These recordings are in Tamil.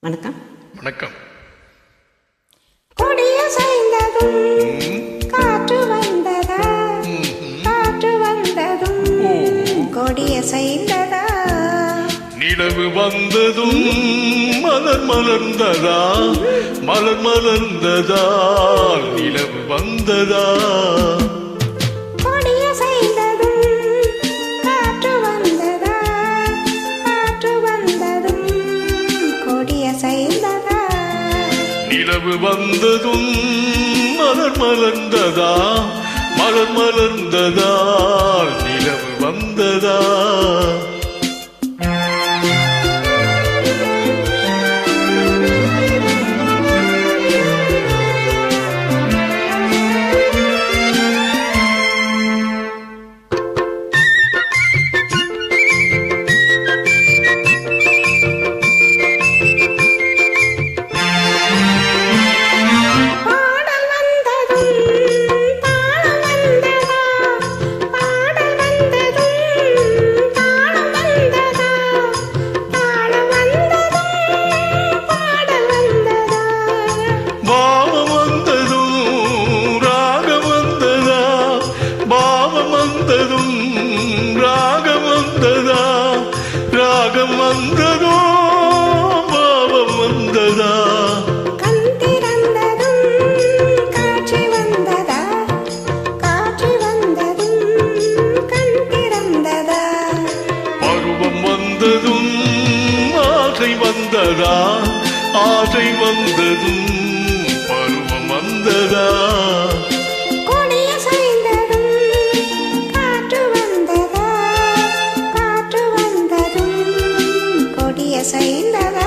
வணக்கம். வணக்கம். கொடிய சாய்ந்ததும் காற்று வந்ததா, காற்று வந்ததும் கொடிய சாய்ந்ததா, நிலவு வந்ததும் மலர் மலர்ந்ததா, மலர் மலர்ந்ததா, நிலவு வந்ததா. கொடிய சாய்ந்ததும் காற்று வந்ததா, காற்று வந்ததும் கொடிய சாய்ந்ததா, நிலவு வந்ததும் மலர் மலர்ந்ததா, மலர் மலர்ந்ததா, நிலவு வந்ததா. ராகம் வந்ததா, ராகம் வந்ததோ, பாவம் வந்ததா. கண் திறந்ததும் காட்சி வந்ததா, காட்சி வந்ததும் கண் திறந்ததா, பருவம் வந்ததும் ஆசை வந்ததா, ஆசை வந்ததும் பருவம் வந்ததா. சாய்ந்ததா,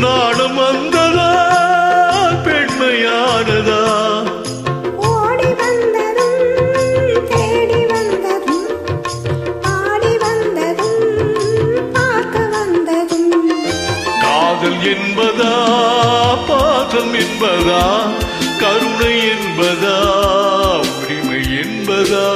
நாணம் வந்ததா, பெண்மையானதா. ஓடி வந்ததும் தேடி வந்ததும், ஆடி வந்ததும் பார்க்க வந்ததும், காதல் என்பதா, பாசம் என்பதா, கருணை என்பதா, உரிமை என்பதா.